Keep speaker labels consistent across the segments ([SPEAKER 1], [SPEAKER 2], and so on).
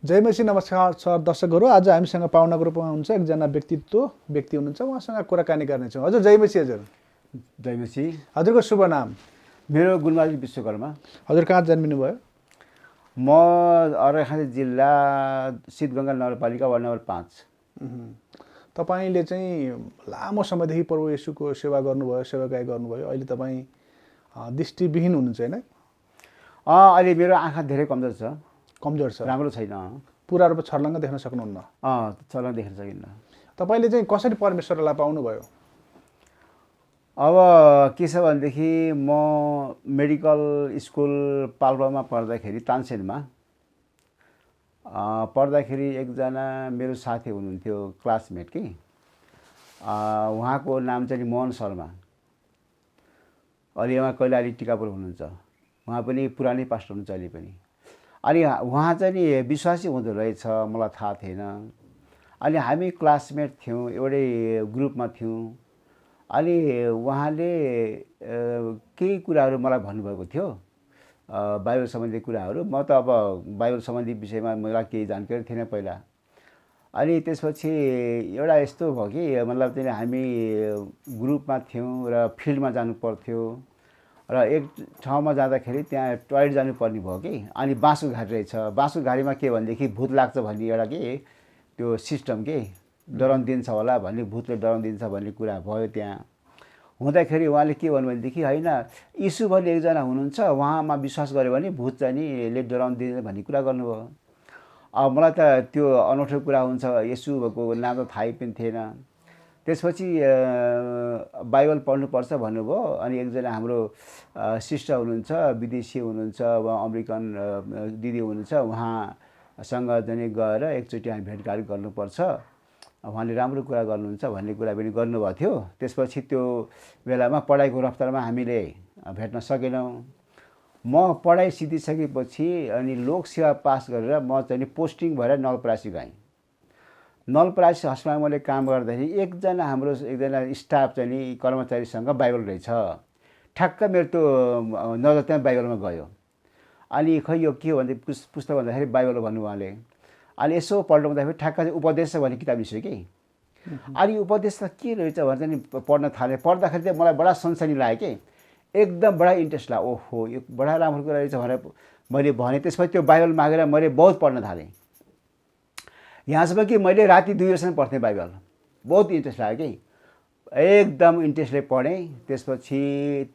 [SPEAKER 1] जय मसी, नमस्कार सर दर्शकहरू। आज हामीसँग पाहुनाको रूपमा हुनुहुन्छ एकजना व्यक्ति हुनुहुन्छ, उहाँसँग कुराकानी गर्नेछौँ। हजुर जय मसी। हजुर
[SPEAKER 2] जय मसी।
[SPEAKER 1] हजुरको शुभ नाम?
[SPEAKER 2] मेरो गुरुमाजी विश्वकर्मा।
[SPEAKER 1] हजुर कहाँ जन्मिनु भयो?
[SPEAKER 2] म अर्घाखाँची जिल्ला सिद्धगङ्गा नगरपालिका वार्ड नम्बर 5।
[SPEAKER 1] तपाईँले चाहिँ लामो समयदेखि प्रभु येशूको सेवा गर्नुभयो, सेवाकाई गर्नुभयो। अहिले तपाईँ दृष्टिविहीन हुनुहुन्छ होइन?
[SPEAKER 2] अहिले मेरो आँखा धेरै कमजोर छ। राम्रो छैन।
[SPEAKER 1] पुरा रूपमा छर्लङ्ग देख्न सक्नुहुन्न?
[SPEAKER 2] छर्लङ्ग देख्न सकिन्न।
[SPEAKER 1] तपाईँले चाहिँ कसरी परमेश्वरलाई पाउनुभयो?
[SPEAKER 2] अब के छ भनेदेखि म मेडिकल स्कुल पाल्पामा पढ्दाखेरि, तानसेनमा पढ्दाखेरि एकजना मेरो साथी हुनुहुन्थ्यो, क्लासमेट कि, उहाँको नाम चाहिँ मोहन शर्मा। अहिले उहाँ कैलाली टिकापुर हुनुहुन्छ। उहाँ पनि पुरानै पास्टर हुनुहुन्छ अहिले पनि। अनि उहाँ चाहिँ नि विश्वासी हुँदो रहेछ, मलाई थाहा थिएन। अनि हामी क्लासमेट थियौँ, एउटै ग्रुपमा थियौँ। अनि उहाँले केही कुराहरू मलाई भन्नुभएको थियो, बाइबल सम्बन्धी कुराहरू। म त अब बाइबल सम्बन्धी विषयमा मलाई केही जानकारी थिएन पहिला। अनि त्यसपछि एउटा यस्तो भयो कि मतलब चाहिँ हामी ग्रुपमा थियौँ र फिल्डमा जानु पर्थ्यो र एक ठाउँमा जाँदाखेरि त्यहाँ टोयलेट जानुपर्ने भयो कि। अनि बाँसुघारी रहेछ। बाँसुघारीमा के भनेदेखि भूत लाग्छ भन्ने एउटा के त्यो सिस्टम के डराउन दिन्छ होला भन्ने, भूतले डराउन दिन्छ भन्ने कुरा भयो त्यहाँ। हुँदाखेरि उहाँले के भन्नु भनेदेखि होइन, यीशु भन्ने एकजना हुनुहुन्छ, उहाँमा विश्वास गर्यो भने भूत चाहिँ नि ले डराउन दिँदैन भन्ने कुरा गर्नुभयो। अब मलाई त त्यो अनौठो कुरा हुन्छ, येशूको नाम त थाहै पनि थिएन। त्यसपछि बाइबल पढ्नुपर्छ भन्नुभयो। अनि एकजना हाम्रो सिस्टर हुनुहुन्छ, विदेशी हुनुहुन्छ, उहाँ अमेरिकन दिदी हुनुहुन्छ, उहाँसँग चाहिँ गएर एकचोटि हामी भेटघाट गर्नुपर्छ, उहाँले राम्रो कुरा गर्नुहुन्छ भन्ने कुरा पनि गर्नुभएको थियो। त्यसपछि त्यो बेलामा पढाइको रफ्तारमा हामीले भेट्न सकेनौँ। म पढाइ सिधिसकेपछि अनि लोकसेवा पास गरेर म चाहिँ पोस्टिङ भएर नवलपरासी गएँ। नवलपरासी हस्पिटलमा मैले काम गर्दाखेरि एकजना स्टाफ चाहिँ नि कर्मचारीसँग बाइबल रहेछ। ठ्याक्क मेरो त्यो नजर त्यहाँ बाइबलमा गयो। अनि खै यो के हो भने पुस्तक भन्दाखेरि बाइबल भन्नु उहाँले। अनि यसो पढ्नु पर्दाखेरि ठ्याक्क चाहिँ उपदेश भन्ने किताब निस्क्यो कि। अनि उपदेश त के रहेछ भने चाहिँ पढ्न थालेँ। पढ्दाखेरि चाहिँ मलाई बडा सनसनी लाग्यो कि, एकदम बडा इन्ट्रेस्ट लाग्यो। ओहो यो बडा राम्रो कुरा रहेछ भनेर मैले भने। त्यसपछि त्यो बाइबल मागेर मैले बहुत पढ्न थालेँ। यहाँसम्म कि मैले राति 2 बजीसम्म पढ्थेँ बाइबल। बहुत इन्ट्रेस्ट लाग्यो कि, एकदम इन्ट्रेस्टले पढेँ। त्यसपछि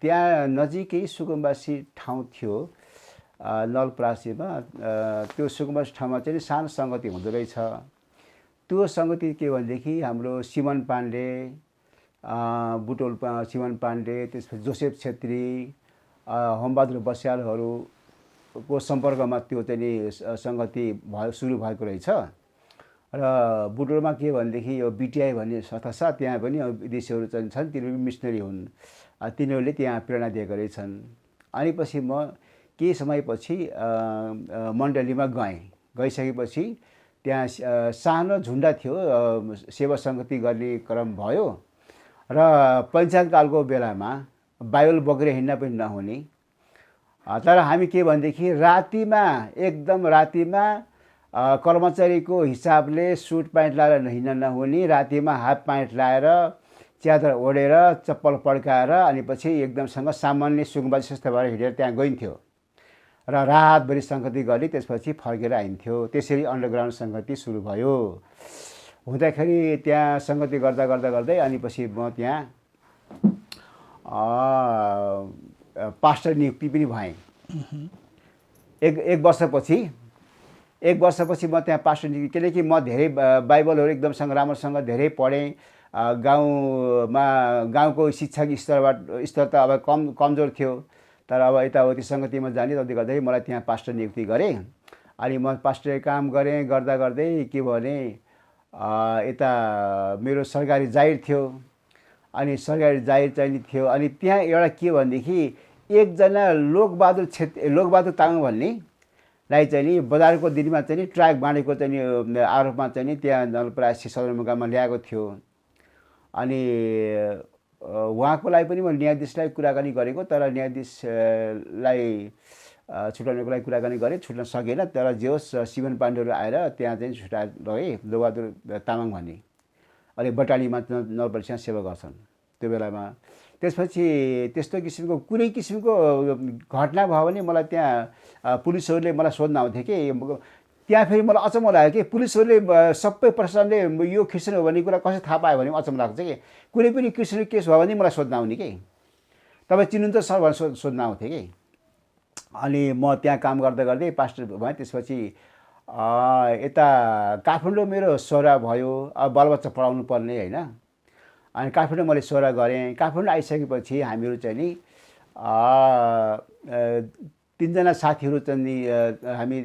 [SPEAKER 2] त्यहाँ नजिकै सुकुम्बासी ठाउँ थियो नवलपरासीमा। त्यो सुकुम्बासी ठाउँमा चाहिँ सानो सङ्गति हुँदो रहेछ। त्यो सङ्गति के भनेदेखि हाम्रो सिमन पाण्डे, बुटोल सिमन पाण्डे, त्यसपछि जोसेफ छेत्री, होमबहादुर बस्यालहरूको सम्पर्कमा त्यो चाहिँ सङ्गति सुरु भएको रहेछ। र बुटोलमा के भनेदेखि यो बिटिआई भन्ने संस्था छ, त्यहाँ पनि विदेशीहरू चाहिँ छन्, तिनीहरू मिसनरी हुन्। तिनीहरूले त्यहाँ प्रेरणा दिएका रहेछन्। अनि पछि म केही समयपछि मण्डलीमा गइसकेपछि त्यहाँ सानो झुन्डा थियो, सेवा सङ्गति गर्ने क्रम भयो। र पञ्चायतकालको बेलामा बाइबल बोकेर हिँड्न पनि नहुने। तर हामी के भनेदेखि रातिमा, एकदम रातिमा कर्मचारीको हिसाबले सुट प्यान्ट लगाएर हिँड्न नहुने, रातिमा हाफ प्यान्ट लगाएर च्यादर ओढेर चप्पल पड्काएर अनि पछि एकदमसँग सामान्य सुकुम्बासी जस्तो भएर हिँडेर त्यहाँ गइन्थ्यो र रातभरि सङ्गति गर्ने। त्यसपछि फर्केर आइन्थ्यो। त्यसरी अन्डरग्राउन्ड सङ्गति सुरु भयो। हुँदाखेरि त्यहाँ सङ्गति गर्दा गर्दा गर्दै अनि पछि म त्यहाँ पास्टर नियुक्ति पनि भएँ। एक वर्षपछि म त्यहाँ पास्टर नियुक्ति, किनकि म धेरै बाइबलहरू एकदमसँग राम्रोसँग धेरै पढेँ। गाउँको शिक्षाको स्तर त अब कमजोर थियो। तर अब यताउति सङ्गतिमा जाने, त्यसले गर्दाखेरि मलाई त्यहाँ पास्टर नियुक्ति गरेँ। अनि म पास्टर काम गरेँ। गर्दा गर्दै के भने यता मेरो सरकारी जागिर थियो। अनि सरकारी जागिर चाहिँ थियो। अनि त्यहाँ एउटा के भनेदेखि एकजना लोकबहादुर तामाङ भन्नेलाई चाहिँ नि बजारको दिनमा चाहिँ नि ट्र्याक बाँडेको चाहिँ आरोपमा चाहिँ नि त्यहाँ नवलपरासी सदरमुकाममा ल्याएको थियो। अनि उहाँको लागि पनि म न्यायाधीशलाई कुराकानी गरेको, तर न्यायाधीशलाई छुट्याउनको लागि कुराकानी गरेँ, छुट्न सकेन। तर जे होस् शिवन पाण्डेहरू आएर त्यहाँ चाहिँ छुट्याएर लगे। बोगादुर तामाङ भन्ने अहिले बटालीमा नवलपरासीमा सेवा गर्छन् त्यो बेलामा। त्यसपछि त्यस्तो किसिमको कुनै किसिमको घटना भयो भने मलाई त्यहाँ पुलिसहरूले मलाई सोध्न आउँथे कि त्यहाँ फेरि मलाई अचम्म लाग्यो कि पुलिसहरूले सबै प्रशासनले यो क्रिस्चियन हो भन्ने कुरा कसरी थाहा पायो भने अचम्म लाग्छ कि कुनै पनि क्रिस्चियन केस भयो भने मलाई सोध्न आउने कि तपाईँ चिन्नुहुन्छ सर भनेर सोध्न आउँथे कि। अनि म त्यहाँ काम गर्दा गर्दै पास्टर भएँ। त्यसपछि यता काठमाडौँ मेरो सोरा भयो, बालबच्चा पढाउनु पर्ने होइन। अनि काठमाडौँ मैले सोरा गरेँ। काठमाडौँ आइसकेपछि हामीहरू चाहिँ नि 3 जना साथीहरू चाहिँ नि हामी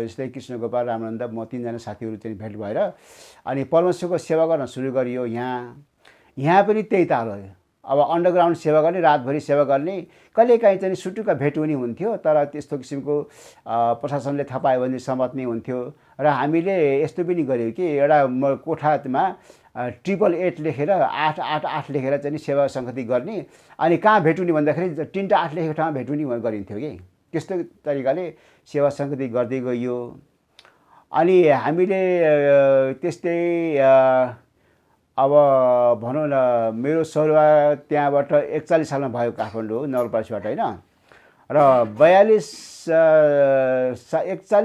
[SPEAKER 2] यस्तै कृष्ण गोपाल रामानन्द म 3 जना साथीहरू चाहिँ भेट भएर अनि परमेश्वरको सेवा गर्न सुरु गरियो। यहाँ पनि त्यही ताल हो। अब अन्डरग्राउन्ड सेवा गर्ने, रातभरि सेवा गर्ने, कहिलेकाहीँ चाहिँ सुटुक्क भेट हुने हुन्थ्यो। तर त्यस्तो किसिमको प्रशासनले थाहा पायो भने समात्ने हुन्थ्यो। र हामीले यस्तो पनि गऱ्यौँ कि एउटा कोठामा 888 लेखेर 888 लेखेर चाहिँ सेवा सङ्गति गर्ने। अनि कहाँ भेट हुने भन्दाखेरि 3 8 लेखेको ठाउँमा भेट हुने गरिन्थ्यो कि। त्यस्तो तरिकाले सेवा सङ्गति गर्दै गइयो। अनि हामीले त्यस्तै अब भनौँ न मेरो सरुवा त्यहाँबाट 41 सालमा भयो काठमाडौँ नवलपरासीबाट होइन। र 41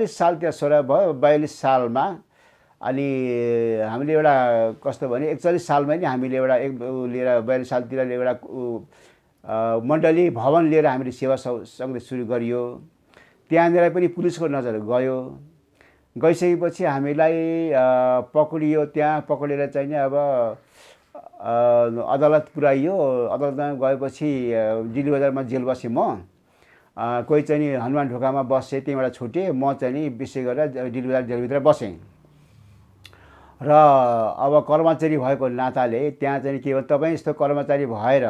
[SPEAKER 2] साल त्यहाँ सरुवा भयो। 42 सालमा अनि हामीले एउटा कस्तो भने 41 सालमा नि हामीले एउटा लिएर 42 सालतिर एउटा मण्डली भवन लिएर हामीले सेवा सँगै सुरु गरियो। त्यहाँनिर पनि पुलिसको नजर गयो। गइसकेपछि हामीलाई पक्रियो। त्यहाँ पक्रेर चाहिँ नि अब अदालत पुर्याइयो। अदालतमा गएपछि दिल्ली बजारमा जेल बसेँ म। कोही चाहिँ नि हनुमान ढोकामा बसेँ, त्यहीँबाट छुटेँ। म चाहिँ नि विशेष गरेर दिल्ली बजार जेलभित्र बसेँ। र अब कर्मचारी भएको नाताले त्यहाँ चाहिँ के भन्छ तपाईँ यस्तो कर्मचारी भएर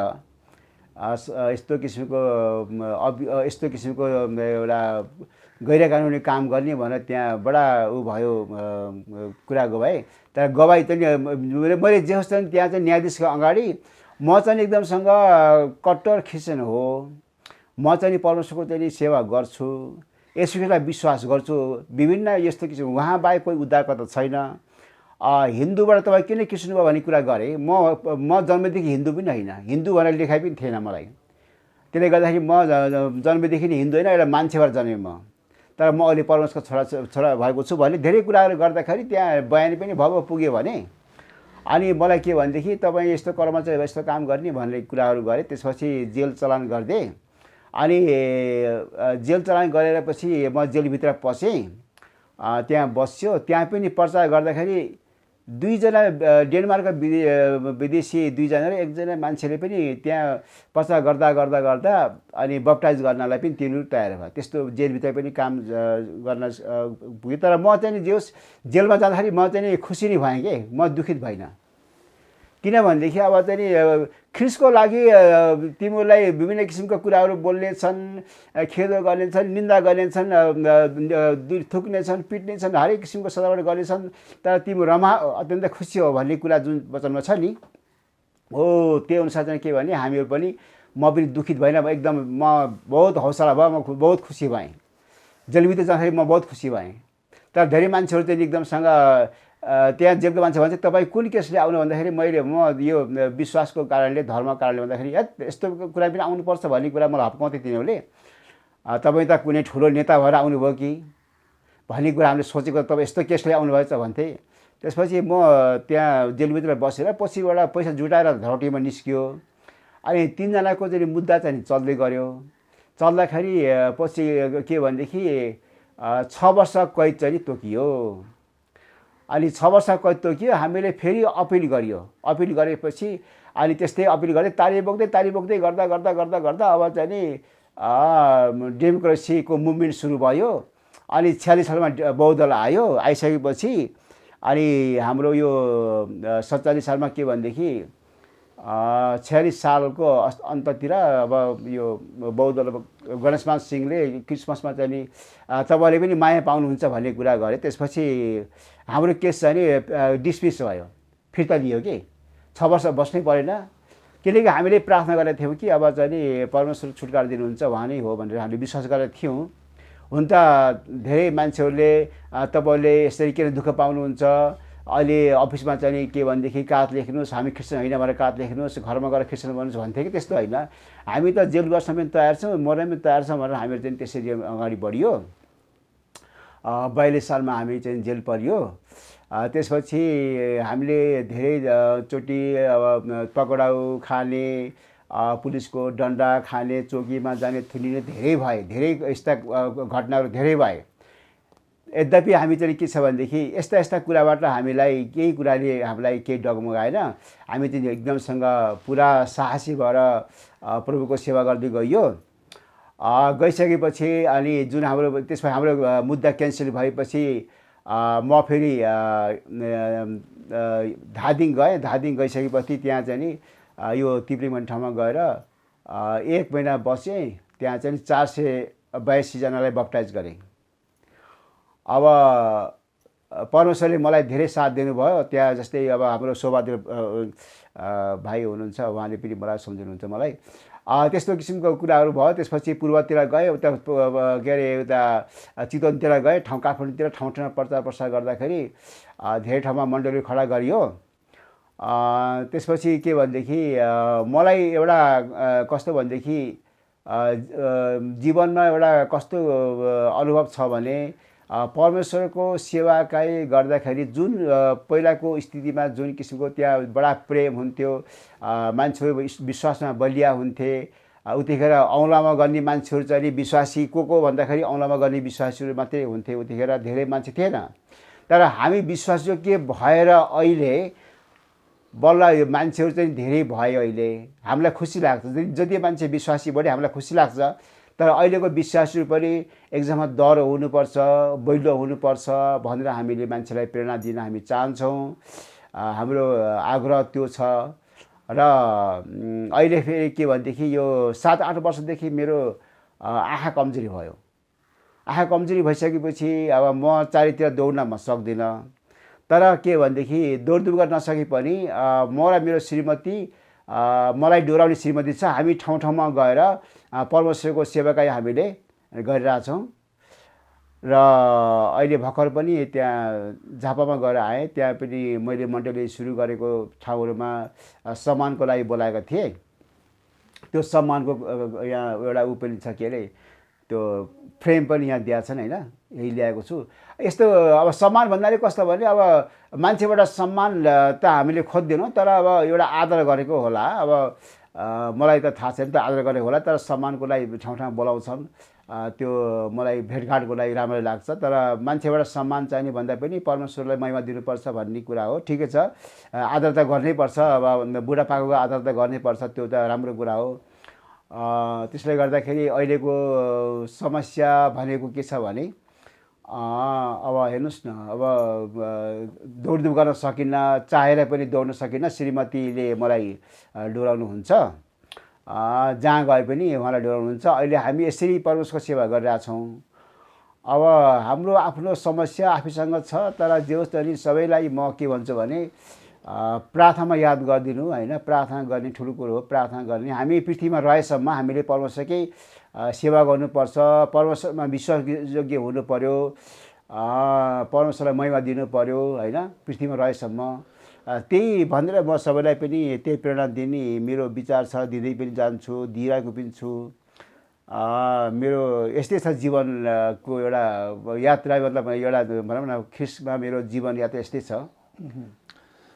[SPEAKER 2] यस्तो किसिमको एउटा गैर कानुनी काम गर्ने भनेर त्यहाँ बडा भयो कुरा गवाएँ। तर गवाई चाहिँ मैले जे होस् चाहिँ त्यहाँ चाहिँ न्यायाधीशको अगाडि म चाहिँ एकदमसँग कट्टर क्रिस्चियन हो, म चाहिँ परमेश्वरको चाहिँ सेवा गर्छु, यसैलाई विश्वास गर्छु, विभिन्न यस्तो किसिम उहाँ बाहेक कोही उद्धारकर्ता छैन, हिन्दूबाट तपाईँ किन क्रिस्चियन भयो भन्ने कुरा गरेँ। म जन्मदेखि हिन्दू पनि होइन, हिन्दू भनेर लेखाइ पनि थिएन मलाई। त्यसले गर्दाखेरि म जन्मदेखि हिन्दू होइन, एउटा मान्छे भएर जन्मेँ म। तर म अहिले परमेश्वरको छोरा भएको छु भन्ने धेरै कुराहरू गर्दाखेरि त्यहाँ बयानी पनि भव पुग्यो भने। अनि मलाई के भनेदेखि तपाईँ यस्तो कर्मचारी यस्तो काम गर्ने भन्ने कुराहरू गरेँ। त्यसपछि जेल चलान गरिदिएँ। अनि जेल चलान गरेर पछि म जेलभित्र पसेँ। त्यहाँ बस्यो। त्यहाँ पनि प्रचार गर्दाखेरि 2 जना डेनमार्कका विदेशी 2 जना र 1 जना मान्छेले पनि त्यहाँ प्रचार गर्दा अनि बप्टाइज गर्नलाई पनि तिनीहरू तयार भयो। त्यस्तो जेलभित्र पनि काम गर्न पुग्यो। तर म चाहिँ जे होस् जेलमा जाँदाखेरि म चाहिँ खुसी नै भएँ कि म दुखित भइनँ। किनभनेदेखि अब चाहिँ ख्रिस्टको लागि तिमीहरूलाई विभिन्न किसिमका कुराहरू बोल्ने छन्, खेदो गर्ने छन्, निन्दा गर्ने छन्, थुक्ने छन्, पिट्ने छन्, हरेक किसिमको सजावट गर्ने छन्। तर तिम्रो अत्यन्त खुसी हो भन्ने कुरा जुन वचनमा छ नि, हो त्यो अनुसार चाहिँ के भने हामीहरू पनि म पनि दुखित भएन। एकदम म बहुत हौसला भयो, म बहुत खुसी भएँ। जेलभित्र जाँदाखेरि म बहुत खुसी भएँ। तर धेरै मान्छेहरू चाहिँ एकदमसँग त्यहाँ जेलको मान्छे भन्छ तपाईँ कुन केसले आउनु भन्दाखेरि म यो विश्वासको कारणले, धर्मको कारणले भन्दाखेरि यस्तो कुरा पनि आउनुपर्छ भन्ने कुरा मलाई हप्काउँथे तिनीहरूले। तपाईँ त कुनै ठुलो नेता भएर आउनुभयो कि भन्ने कुरा हामीले सोचेको, तपाईँ यस्तो केसले आउनुभएछ भन्थे। त्यसपछि म त्यहाँ जेलभित्र बसेर पछिबाट पैसा जुटाएर धरौटीमा निस्कियो। अनि 3 जनाको चाहिँ मुद्दा चाहिँ चल्दै गऱ्यो। चल्दाखेरि पछि के भनेदेखि 6 वर्ष कैद चाहिँ तोकियो। अनि 6 वर्ष कैद तोकियो। हामीले फेरि अपिल गरियो। अपिल गरेपछि अनि त्यस्तै अपिल गर्दै तारिख बोक्दै गर्दा अब चाहिँ नि डेमोक्रेसीको मुभमेन्ट सुरु भयो। अनि 46 सालमा बहुदल आयो। आइसकेपछि अनि हाम्रो यो 47 सालमा के भनेदेखि 46 सालको अन्ततिर अब यो बहुदल गणेशमान सिंहले क्रिसमसमा चाहिँ नि तपाईँले पनि माया पाउनुहुन्छ भन्ने कुरा गरे। त्यसपछि हाम्रो केस चाहिँ नि डिसमिस भयो, फिर्ता लियो कि 6 वर्ष बस्नै परेन। किनकि हामीले प्रार्थना गरेका थियौँ कि अब चाहिँ नि परमेश्वर छुटकारा दिनुहुन्छ उहाँ नै हो भनेर हामीले विश्वास गरेका थियौँ। हुन त धेरै मान्छेहरूले तपाईँले यसरी किन दुःख पाउनुहुन्छ, अहिले अफिसमा चाहिँ के भनेदेखि कागज लेख्नुहोस्, हामी क्रिस्चियन होइन भनेर कागज लेख्नुहोस्, घरमा गएर क्रिस्चियन भन्नुहोस् भन्थ्यो कि त्यस्तो होइन, हामी त जेल गर्छ पनि तयार छौँ, मर्न पनि तयार छौँ भनेर हामीहरू चाहिँ त्यसरी अगाडि बढियो। 42 सालमा हामी चाहिँ जेल परियो। त्यसपछि हामीले धेरैचोटि अब पक्राउ खाने, पुलिसको डन्डा खाने, चौकीमा जाने थुनिने धेरै यस्ता घटनाहरू धेरै भए। यद्यपि हामी चाहिँ के छ भनेदेखि यस्ता कुराबाट हामीलाई केही कुराले हामीलाई केही डगमगाएन। हामी चाहिँ एकदमसँग पुरा साहसी भएर प्रभुको सेवा गर्दै गइयो। गइसकेपछि अनि जुन हाम्रो त्यसमा हाम्रो मुद्दा क्यान्सल भएपछि म फेरि धादिङ गएँ। धादिङ गइसकेपछि त्यहाँ चाहिँ नि यो तिब्री भन्ने ठाउँमा गएर 1 महिना बसेँ। त्यहाँ चाहिँ 482 जनालाई बप्टाइज गरेँ। अब परमेश्वरले मलाई धेरै साथ दिनुभयो। त्यहाँ जस्तै अब हाम्रो शोभादेव भाइ हुनुहुन्छ, उहाँले पनि मलाई सम्झिनुहुन्छ मलाई। त्यस्तो किसिमको कुराहरू भयो। त्यसपछि पूर्वतिर गएँ, उता के अरे उता चितवनतिर गएँ, काठमाडौँतिर ठाउँ ठाउँमा प्रचार प्रसार गर्दाखेरि धेरै ठाउँमा मण्डली खडा गरियो। त्यसपछि के भनेदेखि मलाई एउटा कस्तो भनेदेखि जीवनमा एउटा कस्तो अनुभव छ भने परमेश्वरको सेवाकाई गर्दाखेरि जुन पहिलाको स्थितिमा जुन किसिमको त्यहाँ बडा प्रेम हुन्थ्यो, मान्छेहरू विश्वासमा बलिया हुन्थे। उतिखेर औँलामा गर्ने मान्छेहरू चाहिँ विश्वासी को भन्दाखेरि औँलामा गर्ने विश्वासीहरू मात्रै हुन्थे। उतिखेर धेरै मान्छे थिएन। तर हामी विश्वासयोग्य भएर अहिले बल्ल यो मान्छेहरू चाहिँ धेरै भयो। अहिले हामीलाई खुसी लाग्छ, जति मान्छे विश्वासी बढे हामीलाई खुसी लाग्छ। तर अहिलेको विश्वासीहरू पनि एकजना दर हुनुपर्छ, बैलो हुनुपर्छ भनेर हामीले मान्छेलाई प्रेरणा दिन हामी चाहन्छौँ। हाम्रो आग्रह त्यो छ। र अहिले फेरि के भनेदेखि यो 7-8 वर्षदेखि मेरो आँखा कमजोरी भयो। आँखा कमजोरी भइसकेपछि अब म चारैतिर दौड्न म सक्दिनँ। तर के भनेदेखि दौडधुप गर्न नसके पनि म र मेरो श्रीमती, मलाई डोराउने श्रीमती छ, हामी ठाउँ ठाउँमा गएर परमेश्वरको सेवाकाई हामीले गरिरहेछौँ। र अहिले भर्खर पनि त्यहाँ झापामा गएर आएँ। त्यहाँ पनि मैले मण्डली सुरु गरेको ठाउँहरूमा सम्मानको लागि बोलाएको थिएँ। त्यो सम्मानको यहाँ एउटा ऊ पनि छ, के अरे त्यो फ्रेम पनि यहाँ दिएको छन् होइन, यही ल्याएको छु। यस्तो अब सम्मान भन्नाले कस्तो भने अब मान्छेबाट सम्मान त हामीले खोज्दैनौँ, तर अब एउटा आदर गरेको होला। अब मलाई त थाहा छैन त आदर गरेको होला, तर सम्मानको लागि ठाउँ ठाउँ बोलाउँछन्। त्यो मलाई भेटघाटको लागि राम्रो लाग्छ। तर मान्छेबाट सम्मान चाहिने भन्दा पनि परमेश्वरलाई महिमा दिनुपर्छ भन्ने कुरा हो। ठिकै छ, आदर त गर्नैपर्छ। अब बुढापाकाको आदर त गर्नैपर्छ, त्यो त राम्रो कुरा हो। त्यसले गर्दाखेरि अहिलेको समस्या भनेको के छ भने अब हेर्नुहोस् न, अब दौडधुप गर्न सकिन्न, चाहेर पनि दौड्न सकिन्न। श्रीमतीले मलाई डोराउनुहुन्छ, जहाँ गए पनि उहाँलाई डोराउनुहुन्छ। अहिले हामी यसरी परमेश्वरको सेवा गरिरहेछौँ। अब हाम्रो आफ्नो समस्या आफैसँग छ। तर जे होस् पनि सबैलाई म के भन्छु भने प्रार्थनामा याद गरिदिनु होइन। प्रार्थना गर्ने ठुलो कुरो हो। प्रार्थना गर्ने, हामी पृथ्वीमा रहेसम्म हामीले परमेश्वरकै सेवा गर्नुपर्छ। परमेश्वरमा विश्वासयोग्य हुनु पर्यो, परमेश्वरलाई महिमा दिनु पर्यो होइन, पृथ्वीमा रहेसम्म। त्यही भनेर म सबैलाई पनि त्यही प्रेरणा दिने मेरो विचार छ। दिँदै पनि जान्छु, दिइरहेको पनि छु। मेरो यस्तै छ जीवनको एउटा यात्रा, मतलब एउटा भनौँ न ख्रिस्टमा मेरो जीवन यात्रा यस्तै छ।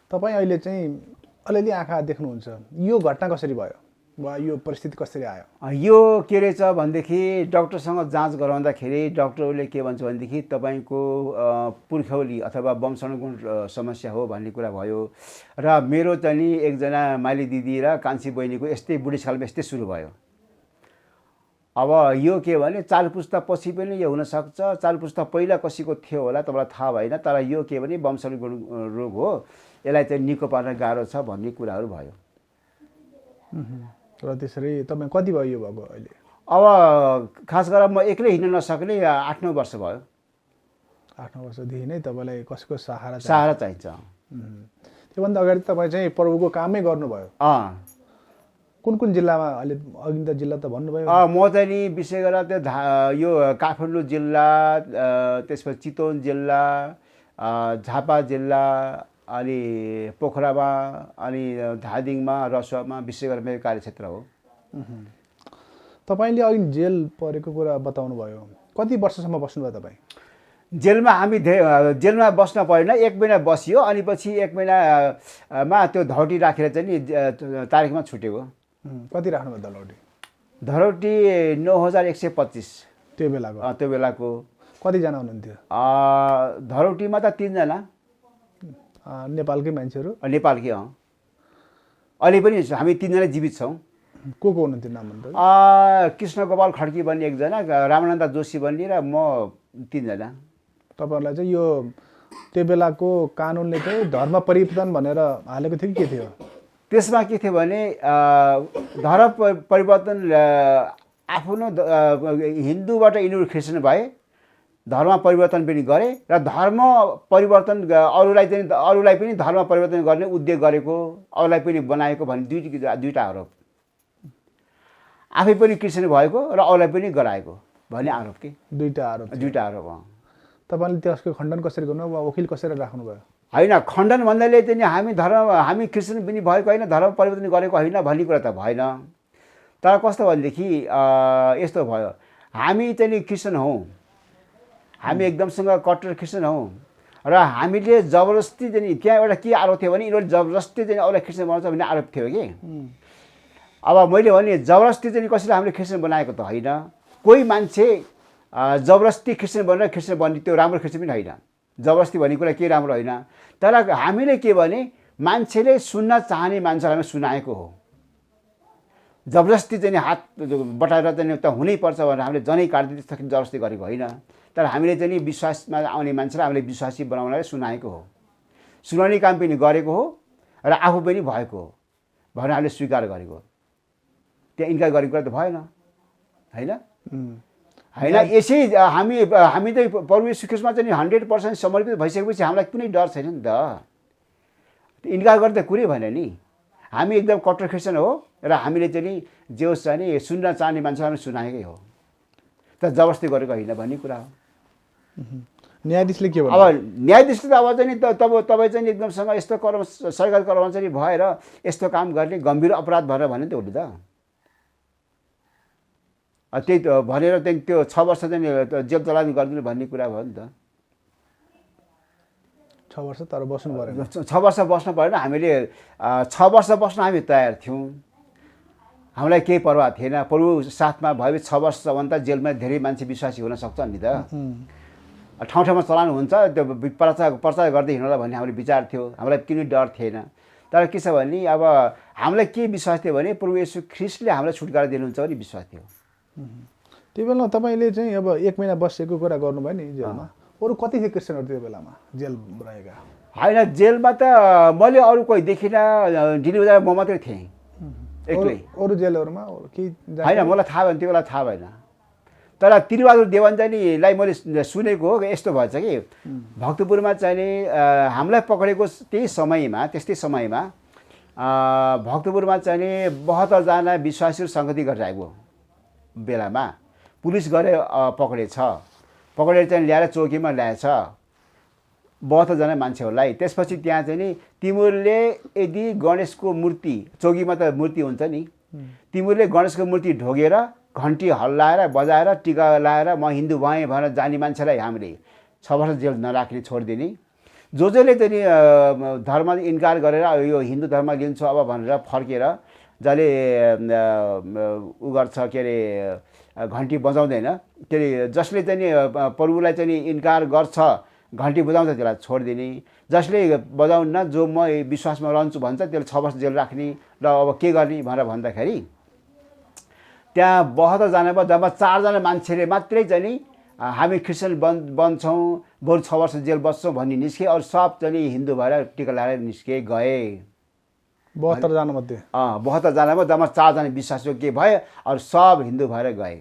[SPEAKER 1] तपाईँ अहिले चाहिँ अलिअलि आँखा देख्नुहुन्छ, यो घटना कसरी भयो वा यो परिस्थिति कसरी आयो?
[SPEAKER 2] यो के रहेछ भनेदेखि डक्टरसँग जाँच गराउँदाखेरि डक्टरले के भन्छ भनेदेखि तपाईँको पुर्खौली अथवा वंशानुगुण समस्या हो भन्ने कुरा भयो। र मेरो चाहिँ नि एकजना माइली दिदी र कान्छी बहिनीको यस्तै बुढेसकालमा यस्तै सुरु भयो। अब यो के भने 4 पुस्ता पछि पनि यो हुनसक्छ, 4 पुस्ता पहिला कसैको थियो होला, तपाईँलाई थाहा भएन। तर यो के भने वंशानुगुण रोग हो, यसलाई चाहिँ निको पार्न गाह्रो छ भन्ने कुराहरू भयो।
[SPEAKER 1] र त्यसरी तपाईँ कति भयो यो भएको अहिले?
[SPEAKER 2] अब खास गरेर म एक्लै हिँड्न नसक्ने 8-9 वर्ष भयो।
[SPEAKER 1] 8-9 वर्षदेखि नै तपाईँलाई कसैको सहारा
[SPEAKER 2] चाहिन्छ।
[SPEAKER 1] त्योभन्दा अगाडि तपाईँ चाहिँ प्रभुको कामै गर्नुभयो। कुन जिल्लामा अहिले अघि त जिल्ला त भन्नुभयो?
[SPEAKER 2] म चाहिँ नि विशेष गरेर त्यो यो काठमाडौँ जिल्ला, त्यसपछि चितवन जिल्ला, झापा जिल्ला, अनि पोखरामा, अनि धादिङमा, रसुवामा विशेष गरेर मेरो कार्यक्षेत्र हो।
[SPEAKER 1] तपाईँले अघि जेल परेको कुरा बताउनु भयो, कति वर्षसम्म बस्नुभयो तपाईँ?
[SPEAKER 2] जेलमा हामी जेलमा बस्न परेन, 1 महिना बसियो, अनि पछि 1 महिनामा त्यो धरौटी राखेर चाहिँ नि तारिखमा छुटेको।
[SPEAKER 1] कति राख्नुभयो धरौटी?
[SPEAKER 2] धरौटी 9125
[SPEAKER 1] त्यो बेलाको?
[SPEAKER 2] त्यो बेलाको।
[SPEAKER 1] कतिजना हुनुहुन्थ्यो
[SPEAKER 2] धरौटीमा त 3 जना
[SPEAKER 1] नेपालकै मान्छेहरू?
[SPEAKER 2] नेपालकै। अहिले पनि हामी 3 जना जीवित छौँ।
[SPEAKER 1] को हुनुहुन्थ्यो नाम भन्नु?
[SPEAKER 2] कृष्ण गोपाल खड्की भन्ने 1 जना, रामानन्द जोशी भन्ने, र म 3 जना।
[SPEAKER 1] तपाईँहरूलाई चाहिँ यो त्यो बेलाको कानुनले चाहिँ धर्म परिवर्तन भनेर हालेको थियो कि के थियो?
[SPEAKER 2] त्यसमा के थियो भने धर्म परिवर्तन आफ्नो हिन्दूबाट यिनीहरू क्रिस्चियन भए, धर्म परिवर्तन पनि गरे, र धर्म परिवर्तन अरूलाई पनि धर्म परिवर्तन गर्ने उद्योग गरेको, अरूलाई पनि बनाएको भन्ने दुईटा आरोप। आफै पनि क्रिस्चियन भएको र अरूलाई पनि गराएको भन्ने आरोप के?
[SPEAKER 1] दुईटा आरोप। तपाईँले त्यसको खण्डन कसरी गर्नुभयो? वकिल कसरी राख्नुभयो?
[SPEAKER 2] होइन, खण्डन भन्दाले चाहिँ हामी क्रिस्चियन पनि भएको होइन, धर्म परिवर्तन गरेको होइन भन्ने कुरा त भएन। तर कस्तो भनेदेखि यस्तो भयो, हामी चाहिँ नि क्रिस्चियन हौँ, हामी एकदमसँग कट्टर क्रिस्चियन हौँ, र हामीले जबरजस्ती चाहिँ त्यहाँ एउटा के आरोप थियो भने यिनीहरूले जबरजस्ती चाहिँ अरूलाई क्रिस्चियन बनाउँछ भन्ने आरोप थियो कि। अब मैले भने जबरजस्ती चाहिँ कसैले हामीले क्रिस्चियन बनाएको त होइन। कोही मान्छे जबरजस्ती क्रिस्चियन बनेर क्रिस्चियन बन्ने त्यो राम्रो क्रिस्चियन पनि होइन। जबरजस्ती भन्ने कुरा के राम्रो होइन। तर हामीले के भने मान्छेले सुन्न चाहने मान्छेलाई सुनाएको हो। जबरजस्ती चाहिँ हात बटाएर चाहिँ त हुनैपर्छ भनेर हामीले जनै काट्दै त्यस्तो जबरजस्ती गरेको होइन। तर हामीले चाहिँ विश्वासमा आउने मान्छेलाई हामीले विश्वासी बनाउनलाई सुनाएको हो, सुनाउने काम पनि गरेको हो, र आफू पनि भएको हो भनेर हामीले स्वीकार गरेको हो। त्यहाँ इन्कार गरेको कुरा त भएन, होइन? होइन, यसै हामी चाहिँ प्रभु येशू ख्रीष्टमा चाहिँ 100% समर्पित भइसकेपछि हामीलाई कुनै डर छैन नि त। इन्कार गर्ने त कुरै भएन नि। हामी एकदम कट्टर क्रिस्चियन हो, र हामीले चाहिँ नि जे होस् चाहिँ सुन्न चाहने मान्छेलाई सुनाएकै हो, तर जबरजस्ती गरेको होइन भन्ने कुरा हो।
[SPEAKER 1] न्यायाधीशले के भन्यो?
[SPEAKER 2] अब न्यायाधीशले त अब चाहिँ तपाईँ चाहिँ एकदमसँग यस्तो सरकारी कर्मचारी भएर यस्तो काम गर्ने गम्भीर अपराध भनेर भन्यो नि त उसले त। त्यही त भनेर त्यहाँ त्यो 6 वर्ष चाहिँ जेल चलान गरिदिनु भन्ने कुरा भयो नि त।
[SPEAKER 1] 6 वर्ष तर बस्नु परेन।
[SPEAKER 2] 6 वर्ष बस्नु परेन। हामीले 6 वर्ष बस्न हामी तयार थियौँ, हामीलाई केही परवाह थिएन। प्रभु साथमा भएपछि 6 वर्षभन्दा जेलमा धेरै मान्छे विश्वासी हुन सक्छ नि त। ठाउँ ठाउँमा चलान हुन्छ, त्यो प्रचार गर्दै हिँड्ला भन्ने हाम्रो विचार थियो। हामीलाई कुनै डर थिएन। तर के छ भने अब हामीलाई के विश्वास थियो भने प्रभु येशू ख्रीष्टले हामीलाई छुटकारा दिनुहुन्छ भन्ने विश्वास थियो।
[SPEAKER 1] त्यो बेलामा तपाईँले चाहिँ अब 1 महिना बसेको कुरा गर्नुभयो नि जेलमा, अरू कति थिए क्रिस्चियनहरू त्यो बेलामा जेल रहेका?
[SPEAKER 2] होइन, जेलमा त मैले अरू कोही देखिनँ, डिली बजार म मात्रै थिएँ एक्लै।
[SPEAKER 1] अरू जेलहरूमा
[SPEAKER 2] होइन, मलाई थाहा भएन, त्यो बेला थाहा भएन। तर त्रिबहादुर देवान्जनीलाई मैले सुनेको हो यस्तो भएछ कि भक्तपुरमा चाहिँ नि हामीलाई पक्रेको त्यस्तै समयमा भक्तपुरमा चाहिँ नि 72 जना विश्वासीहरू सङ्गति गरेर आएको बेलामा पुलिस गएर पक्रेर चाहिँ ल्याएर चौकीमा ल्याएछ 72 जना मान्छेहरूलाई। त्यसपछि त्यहाँ चाहिँ नि तिमीहरूले यदि गणेशको मूर्ति, चौकीमा त मूर्ति हुन्छ नि, तिमीहरूले गणेशको मूर्ति ढोगेर घन्टी हल्लाएर बजाएर टिका लाएर म हिन्दू भएँ भनेर जाने मान्छेलाई हामीले 6 वर्ष जेल नराख्ने, छोडिदिने। जसले चाहिँ धर्म इन्कार गरेर यो हिन्दू धर्म लिन्छु अब भनेर फर्केर जसले उ गर्छ के अरे घन्टी बजाउँदैन, के अरे जसले चाहिँ प्रभुलाई चाहिँ इन्कार गर्छ घन्टी बजाउँछ त्यसलाई छोडिदिने। जसले बजाउन्न, जो म विश्वासमा रहन्छु भन्छ त्यसले 6 वर्ष जेल राख्ने। र अब के गर्ने भनेर भन्दाखेरि त्यहाँ 72 जनामा जम्मा 4 जना मान्छेले मात्रै चाहिँ नि हामी क्रिस्चियन बन्छौँ, बरु 6 वर्ष जेल बस्छौँ भन्ने निस्के। अरू सब चाहिँ हिन्दू भएर टिका लगाएर निस्के गए।
[SPEAKER 1] 72 जना मध्ये
[SPEAKER 2] 72 जनामा जम्मा 4 जना विश्वासी के भए, अरू सब हिन्दू भएर गए।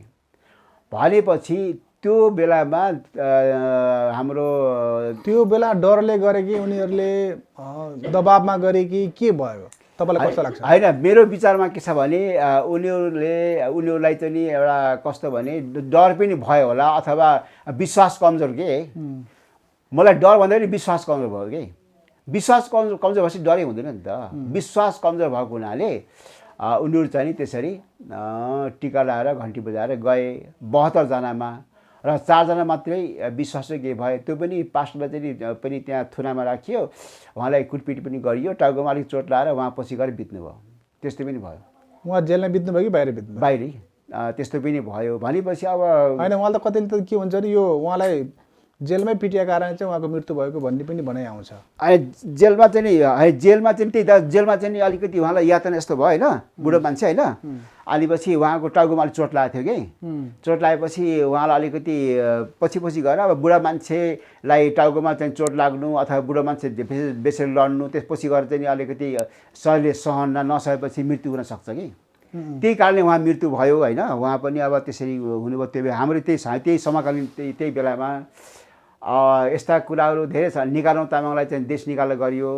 [SPEAKER 2] भनेपछि त्यो बेलामा हाम्रो
[SPEAKER 1] त्यो बेला डरले गरे कि उनीहरूले दबाबमा गरे कि के भयो? तपाईँलाई कस्तो लाग्छ?
[SPEAKER 2] होइन, मेरो विचारमा के छ भने उनीहरूलाई चाहिँ नि एउटा कस्तो भने डर पनि भयो होला अथवा विश्वास कमजोर के। मलाई डर भन्दा पनि विश्वास कमजोर भयो कि। विश्वास कमजोर भएपछि डरै हुँदैन नि त। विश्वास कमजोर भएको हुनाले उनीहरू चाहिँ नि त्यसरी टिका लगाएर घन्टी बजाएर गए 72 जनामा र 4 जना मात्रै विश्वासयोग्य भए। त्यो पनि पास्टरलाई चाहिँ पनि त्यहाँ थुनामा राखियो, उहाँलाई कुटपिट पनि गरियो, टाउकोमा अलिक चोट लगाएर उहाँ पछि गएर बित्नुभयो। त्यस्तो पनि भयो।
[SPEAKER 1] उहाँ जेलमा बित्नु भयो कि बाहिर बित्नु?
[SPEAKER 2] बाहिरै त्यस्तो पनि भयो भनेपछि अब
[SPEAKER 1] होइन, उहाँ त कतिले त के भन्छ नि यो उहाँलाई जेलमै पिटिया कारण चाहिँ उहाँको मृत्यु भएको भन्ने पनि भनाइ आउँछ।
[SPEAKER 2] जेलमा चाहिँ नि जेलमा चाहिँ त्यही त जेलमा चाहिँ नि अलिकति उहाँलाई यातना यस्तो भयो होइन, बुढो मान्छे होइन। अनि पछि उहाँको टाउकोमा अलिक चोट लागेको थियो कि। चोट लागेपछि उहाँलाई अलिकति पछि गएर अब बुढा मान्छेलाई टाउकोमा चाहिँ चोट लाग्नु अथवा बुढो मान्छे बेसी लड्नु, त्यसपछि गएर चाहिँ अलिकति शरीरले सहन नसकेपछि मृत्यु हुन सक्छ कि। त्यही कारणले उहाँ मृत्यु भयो होइन। उहाँ पनि अब त्यसरी हुनुभयो। त्यो हाम्रो त्यही समकालीन त्यही बेलामा यस्ता कुराहरू धेरै छ। निकालौँ तामाङलाई चाहिँ देश निकाला गरियो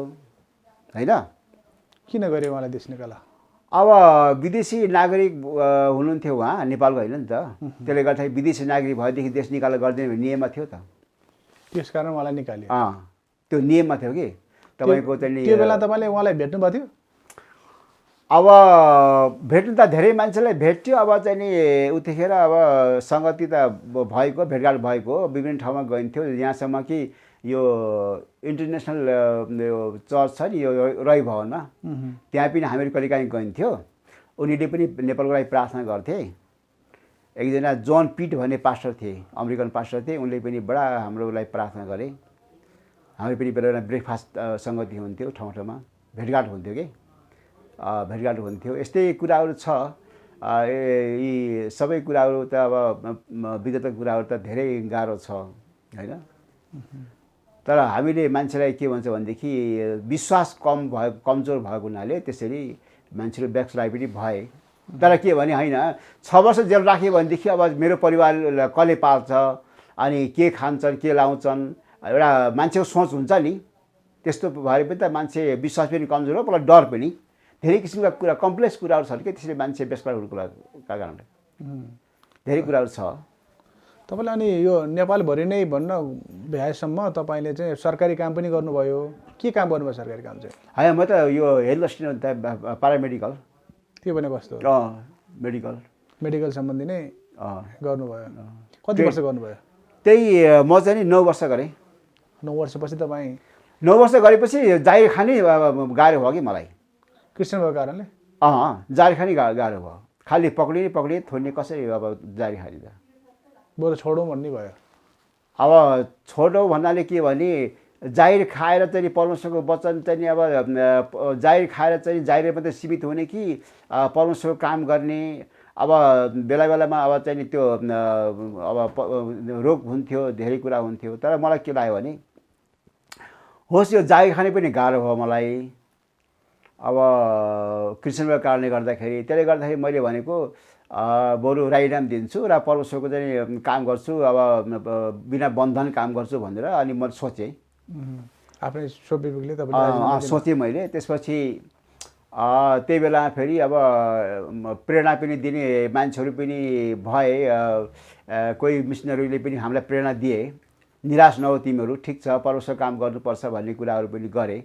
[SPEAKER 2] होइन।
[SPEAKER 1] किन गर्यो उहाँलाई देश निकाला?
[SPEAKER 2] अब विदेशी नागरिक हुनुहुन्थ्यो उहाँ, नेपालको होइन नि त। त्यसले गर्दाखेरि विदेशी नागरिक भएदेखि देश निकाला गरिदिने भन्ने नियममा थियो त।
[SPEAKER 1] त्यस कारण उहाँलाई निकाल्यो।
[SPEAKER 2] त्यो नियममा थियो कि। तपाईँको चाहिँ
[SPEAKER 1] त्यो बेला तपाईँले उहाँलाई भेट्नु भएको थियो?
[SPEAKER 2] अब भेट्नु त धेरै मान्छेलाई भेट्यो। अब चाहिँ नि उतिखेर अब सङ्गति त भएको, भेटघाट भएको, विभिन्न ठाउँमा गइन्थ्यो। यहाँसम्म कि यो इन्टरनेसनल यो चर्च छ नि यो रही भवनमा, त्यहाँ पनि हामीहरू कहिलेकाहीँ गइन्थ्यो। उनीहरूले पनि नेपालको लागि प्रार्थना गर्थे। एकजना जोन पिट भन्ने पास्टर थिए, अमेरिकन पास्टर थिए। उनले पनि बडा हाम्रो लागि प्रार्थना गरे। हामी पनि बेला बेला ब्रेकफास्ट सङ्गति हुन्थ्यो, ठाउँ ठाउँमा भेटघाट हुन्थ्यो कि। भेटघाट हुन्थ्यो। यस्तै कुराहरू छ। यी सबै कुराहरू त अब विगतका कुराहरू त धेरै गाह्रो छ होइन। तर हामीले मान्छेलाई के भन्छ भनेदेखि विश्वास कमजोर भएको हुनाले त्यसरी मान्छेले ब्याकस्लाइड पनि भए। तर के भने होइन, 6 वर्ष जेल राख्यो भनेदेखि अब मेरो परिवारलाई कसले पाल्छ, अनि के खान्छन्, के लाउँछन्, एउटा मान्छेको सोच हुन्छ नि। त्यस्तो भए पनि त मान्छे विश्वास पनि कमजोर हो, मलाई डर पनि। धेरै किसिमका कुरा कम्प्लेक्स कुराहरू छन् कि त्यसरी मान्छे बेसपार हुनुको कारणले धेरै कुराहरू छ।
[SPEAKER 1] तपाईँले अनि यो नेपालभरि नै भन्न भ्याएसम्म तपाईँले चाहिँ सरकारी काम पनि गर्नुभयो। के काम गर्नुभयो सरकारी काम चाहिँ?
[SPEAKER 2] होइन, म त यो हेल्थ एसिस्टेन्ट प्यारामेडिकल।
[SPEAKER 1] त्यो भने कस्तो? मेडिकल सम्बन्धी नै गर्नुभयो। कति वर्ष गर्नुभयो?
[SPEAKER 2] त्यही म चाहिँ नि 9 वर्ष गरेँ।
[SPEAKER 1] 9 वर्षपछि तपाईँ
[SPEAKER 2] 9 वर्ष गरेपछि जागिर खाने गाह्रो भयो कि मलाई।
[SPEAKER 1] क्रिस्चियन भएको कारणले?
[SPEAKER 2] जारी खाने गाह्रो भयो। खालि पक्रिने थोड्ने कसरी अब जारी खाने त।
[SPEAKER 1] बरु छोडौँ भन्ने भयो।
[SPEAKER 2] अब छोडौँ भन्नाले के भने जाहिर खाएर चाहिँ परमेश्वरको वचन चाहिँ अब जाहिर खाएर चाहिँ जाहिर मात्रै सीमित हुने कि परमेश्वरको काम गर्ने। अब बेला बेलामा अब चाहिँ त्यो अब रोग हुन्थ्यो, धेरै कुरा हुन्थ्यो। तर मलाई के लाग्यो भने होस् यो जागिर खाने पनि गाह्रो भयो मलाई। अब क्रिस्चियनको कारणले गर्दाखेरि, त्यसले गर्दाखेरि मैले भनेको बरु राजीनामा दिन्छु र परमेश्वरको चाहिँ काम गर्छु, अब बिना बन्धन काम गर्छु भनेर अनि मैले सोचेँ।
[SPEAKER 1] आफ्नै स्वविवेकले
[SPEAKER 2] सोचेँ मैले। त्यसपछि त्यही बेला फेरि अब प्रेरणा पनि दिने मान्छेहरू पनि भए। कोही मिसनरीले पनि हामीलाई प्रेरणा दिए, निराश नहो तिमीहरू, ठिक छ परमेश्वर काम गर्नुपर्छ भन्ने कुराहरू पनि गरे।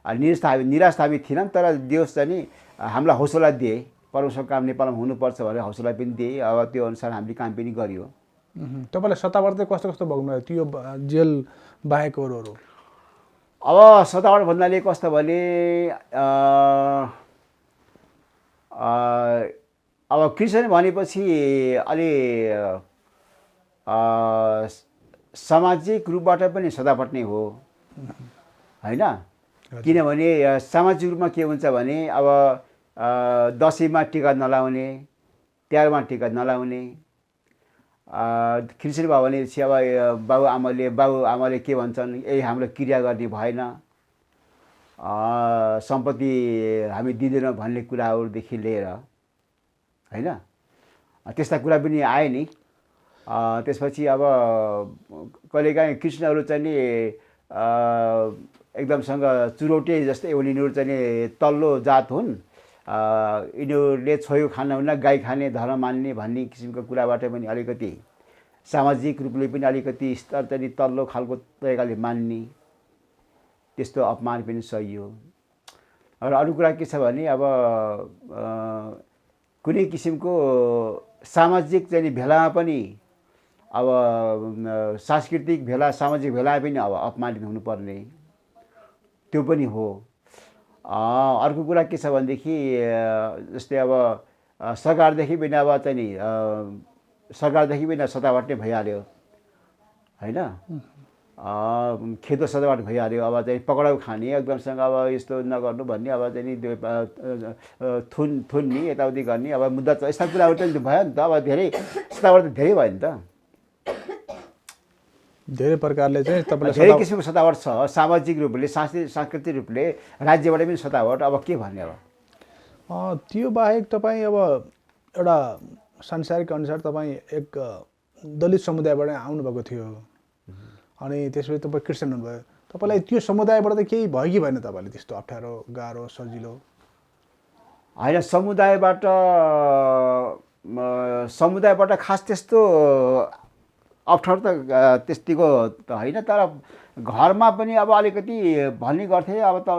[SPEAKER 2] निराश त हामी थिएनौँ, तर देश चाहिँ नि हामीलाई हौसला दिए, परमेश्वर काम नेपालमा हुनुपर्छ भनेर हौसला पनि दिए। अब त्यो अनुसार हामीले काम पनि गरियो।
[SPEAKER 1] तपाईँलाई सताबाट चाहिँ कस्तो कस्तो भोग्नुभयो त्यो जेल बाहेक अरूहरू?
[SPEAKER 2] अब सताबाट भन्नाले कस्तो भने अब क्रिस्चियन भनेपछि अलि सामाजिक रूपबाट पनि सताबाट नै हो होइन। किनभने सामाजिक रूपमा के हुन्छ भने अब दसैँमा टिका नलाउने, तिहारमा टिका नलाउने। क्रिस्चियन भयो भनेपछि अब बाबुआमाले के भन्छन्, हाम्रो क्रिया गर्ने भएन, सम्पत्ति हामी दिँदैनौँ भन्ने कुराहरूदेखि लिएर होइन, त्यस्ता कुरा पनि आए नि। त्यसपछि अब कहिलेकाहीँ क्रिस्चियनहरू चाहिँ नि एकदमसँग चुरौटे जस्तै यिनीहरू चाहिँ तल्लो जात हुन्, यिनीहरूले छोयो खानुहुन्न, गाई खाने, धर्म मान्ने भन्ने किसिमको कुराबाट पनि अलिकति सामाजिक रूपले पनि अलिकति स्तर चाहिँ तल्लो खालको तरिकाले मान्ने, त्यस्तो अपमान पनि सहियो। र अरू कुरा के छ भने अब कुनै किसिमको सामाजिक चाहिँ भेलामा पनि अब सांस्कृतिक भेला, सामाजिक भेला पनि अब अपमानित हुनुपर्ने, त्यो पनि हो। अर्को कुरा के छ भनेदेखि जस्तै अब सरकारदेखि पनि अब चाहिँ सरकारदेखि पनि सतावट नै भइहाल्यो होइन, खेदो सतावट भइहाल्यो। अब चाहिँ पक्राउ खाने, एकदमसँग अब यस्तो नगर्नु भन्ने, अब चाहिँ थुन्ने, यताउति गर्ने, अब मुद्दा यस्ता कुराहरू चाहिँ भयो नि त। अब धेरै सतावट त धेरै भयो नि त,
[SPEAKER 1] धेरै प्रकारले चाहिँ तपाईँलाई
[SPEAKER 2] धेरै किसिमको सतावट छ, सामाजिक रूपले, सांस्कृतिक रूपले, राज्यबाट पनि सतावट। अब के भन्ने अब
[SPEAKER 1] त्यो बाहेक तपाईँ अब एउटा सांसारिक अनुसार तपाईँ एक दलित समुदायबाट आउनुभएको थियो, अनि त्यसपछि तपाईँ क्रिस्चियन हुनुभयो। तपाईँलाई त्यो समुदायबाट त केही भयो कि भएन? तपाईँले त्यस्तो अप्ठ्यारो, गाह्रो, सजिलो?
[SPEAKER 2] होइन, समुदायबाट खास त्यस्तो अप्ठ्यारो त त्यतिको त होइन, तर घरमा पनि अब अलिकति भन्ने गर्थे। अब त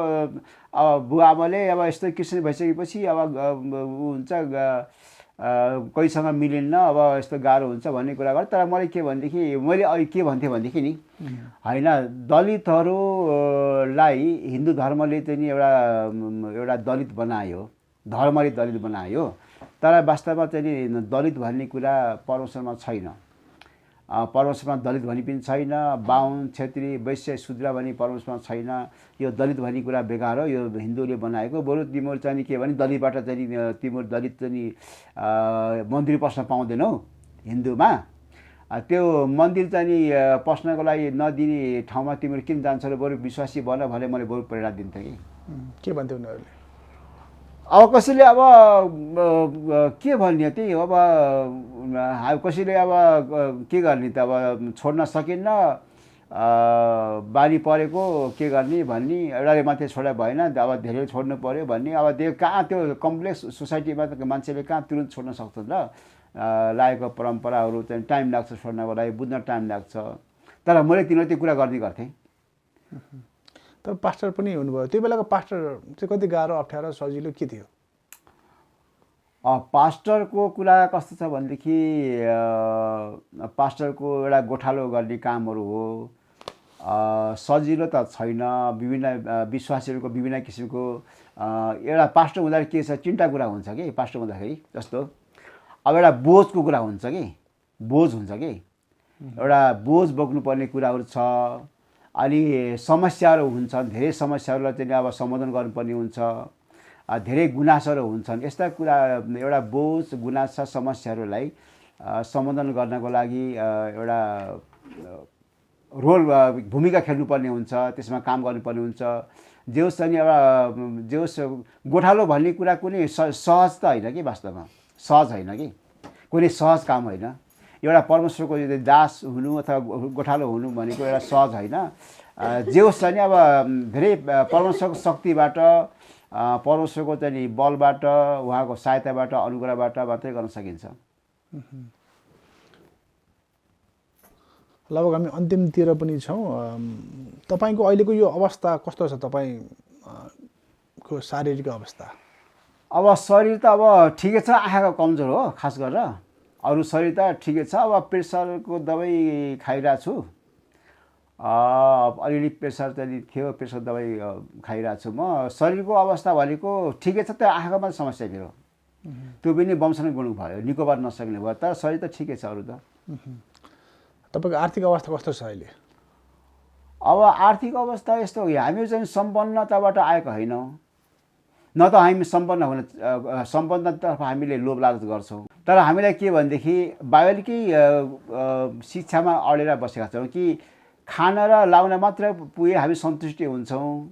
[SPEAKER 2] अब बुवा आमाले अब यस्तो क्रिस्चियन भइसकेपछि अब हुन्छ कोहीसँग मिलिन्न, अब यस्तो गाह्रो हुन्छ भन्ने कुरा गर्छ। तर मैले के भनेदेखि, मैले अहिले के भन्थेँ भनेदेखि नि, होइन, दलितहरूलाई हिन्दू धर्मले चाहिँ एउटा दलित बनायो, धर्मले दलित बनायो, तर वास्तवमा चाहिँ दलित भन्ने कुरा परमेश्वरमा छैन। परमेश्वरमा दलित भन्ने पनि छैन, बाहुन, क्षेत्री, वैश्य, शूद्र भन्ने परमेश्वरमा छैन। यो दलित भन्ने कुरा बेकार हो, यो हिन्दूले बनाएको। बरु तिमीहरू चाहिँ के भने दलितबाट चाहिँ तिमीहरू दलित चाहिँ मन्दिर पस्न पाउँदैनौ हिन्दूमा, त्यो मन्दिर चाहिँ पस्नको लागि नदिने ठाउँमा तिमीहरू किन जान्छौ र बरु विश्वासी बन भने मैले बरु प्रेरणा दिन्थेँ कि।
[SPEAKER 1] के भन्थ्यो उनीहरूले?
[SPEAKER 2] अब कसैले अब के भन्ने त्यही हो, अब कसैले अब के गर्ने त, अब छोड्न सकिन्न, बानी परेको के गर्ने भन्ने, एउटाले मात्रै छोडा भएन, अब धेरै छोड्नु पर्यो भन्ने। अब त्यो कहाँ त्यो कम्प्लेक्स सोसाइटीमा त मान्छेले कहाँ तुरन्त छोड्न सक्छ र, लागेको परम्पराहरू चाहिँ टाइम लाग्छ छोड्नको लागि, बुझ्न टाइम लाग्छ। तर मैले तिनीहरू त्यो कुरा गर्ने गर्थेँ।
[SPEAKER 1] तर पास्टर पनि हुनुभयो, त्यो बेलाको पास्टर चाहिँ कति गाह्रो, अप्ठ्यारो, सजिलो के थियो?
[SPEAKER 2] पास्टरको कुरा कस्तो छ भनेदेखि पास्टरको एउटा गोठालो गर्ने कामहरू हो, सजिलो त छैन। विभिन्न विश्वासीहरूको विभिन्न किसिमको एउटा पास्टर हुँदाखेरि के छ, तिनवटा कुरा हुन्छ कि पास्टर हुँदाखेरि। जस्तो अब एउटा बोझको कुरा हुन्छ कि, बोझ हुन्छ कि, एउटा बोझ बोक्नुपर्ने कुराहरू छ, अनि समस्याहरू हुन्छन्, धेरै समस्याहरूलाई चाहिँ अब सम्बोधन गर्नुपर्ने हुन्छ, धेरै गुनासोहरू हुन्छन्। यस्ता कुरा एउटा बोझ, गुनासा, समस्याहरूलाई सम्बोधन गर्नको लागि एउटा रोल, भूमिका खेल्नुपर्ने हुन्छ, त्यसमा काम गर्नुपर्ने हुन्छ। जे होस् चाहिँ एउटा जे होस्, गोठालो भन्ने कुरा कुनै सहज त होइन कि, वास्तवमा सहज होइन कि, कुनै सहज काम होइन। एउटा परमेश्वरको दास हुनु अथवा गोठालो हुनु भनेको एउटा सहज होइन। जे होस् चाहिँ अब धेरै परमेश्वरको शक्तिबाट, परमेश्वरको चाहिँ बलबाट, उहाँको सहायताबाट, अनुग्रहबाट मात्रै गर्न सकिन्छ।
[SPEAKER 1] लगभग हामी अन्तिमतिर पनि छौँ। तपाईँको अहिलेको यो अवस्था कस्तो छ, तपाईँको शारीरिक अवस्था?
[SPEAKER 2] अब शरीर त अब ठिकै छ, आँखाको कमजोर हो खास गरेर, अरू शरीर त ठिकै छ। अब प्रेसरको दबाई खाइरहेको छु, अलिअलि प्रेसर चाहिँ थियो, प्रेसर दबाई खाइरहेको छु म। शरीरको अवस्था भनेको ठिकै छ, त्यो आँखाको मात्रै समस्या मेरो, त्यो पनि वंशनै गुण भयो, निको पार्न नसक्ने भयो। तर शरीर त ठिकै छ, अरू त।
[SPEAKER 1] तपाईँको आर्थिक अवस्था कस्तो छ अहिले?
[SPEAKER 2] अब आर्थिक अवस्था यस्तो हो, हामी चाहिँ सम्पन्नताबाट आएको होइनौँ, न त हामी सम्पन्नतर्फ हामीले लोभ लालच गर्छौँ। तर हामीलाई के भनेदेखि बाइबलकै शिक्षामा अडेर बसेका छौँ कि खान र लाउन मात्र पुगे हामी सन्तुष्टि हुन्छौँ।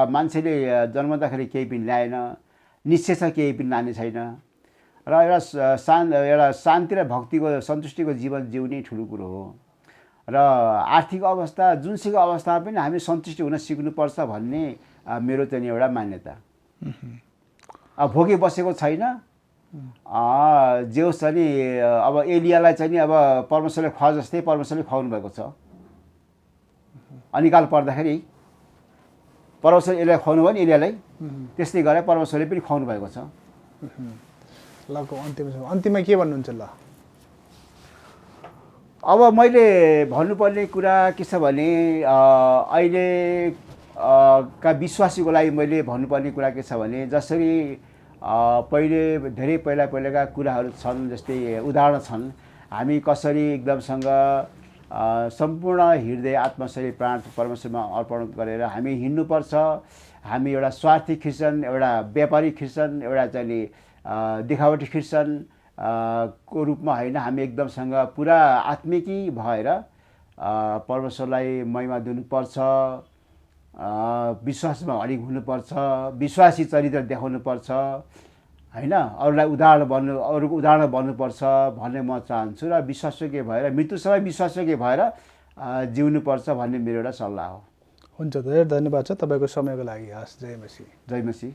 [SPEAKER 2] मान्छेले जन्मदाखेरि केही पनि ल्याएन, निश्चय छ केही पनि लाने छैन, र एउटा शान्ति र भक्तिको सन्तुष्टिको जीवन जिउने ठुलो कुरो हो। र आर्थिक अवस्था जुनसुकै अवस्थामा पनि हामी सन्तुष्टि हुन सिक्नुपर्छ भन्ने मेरो चाहिँ एउटा मान्यता। भोकै बसेको छैन, जे होस् नि अब एलियालाई चाहिँ नि अब परमेश्वरले खुवा जस्तै परमेश्वरले खुवाउनु भएको छ। अनिकाल पर्दाखेरि परमेश्वर एलियालाई खुवाउनु भयो नि, एलियालाई त्यस्तै गरेर परमेश्वरले पनि खुवाउनु भएको छ।
[SPEAKER 1] लको अन्तिममा के भन्नुहुन्छ ल?
[SPEAKER 2] अब मैले भन्नुपर्ने कुरा के छ भने अहिले का विश्वासीको लागि मैले भन्नुपर्ने कुरा के छ भने जसरी पहिले धेरै पहिलाका कुराहरू छन्, जस्तै उदाहरण छन्, हामी कसरी एकदमसँग सम्पूर्ण हृदय आत्मा शरीर प्राण परमेश्वरमा अर्पण गरेर हामी हिँड्नुपर्छ। हामी एउटा स्वार्थी क्रिस्चियन, एउटा व्यापारी क्रिस्चियन, एउटा चाहिँ देखावटी क्रिस्चियन को रूपमा होइन, हामी एकदमसँग पुरा आत्मिकी भएर परमेश्वरलाई महिमा दिनुपर्छ, विश्वासमा अडिग हुनुपर्छ, विश्वासी चरित्र देखाउनुपर्छ होइन, अरूको उदाहरण बन्नुपर्छ भन्ने म चाहन्छु र विश्वासयोग्य भएर मृत्युसँग विश्वासयोग्य भएर जिउनुपर्छ भन्ने मेरो एउटा सल्लाह हो।
[SPEAKER 1] हुन्छ, धेरै धन्यवाद छ तपाईँको समयको लागि। हस्, जय मसी।
[SPEAKER 2] जय मसी।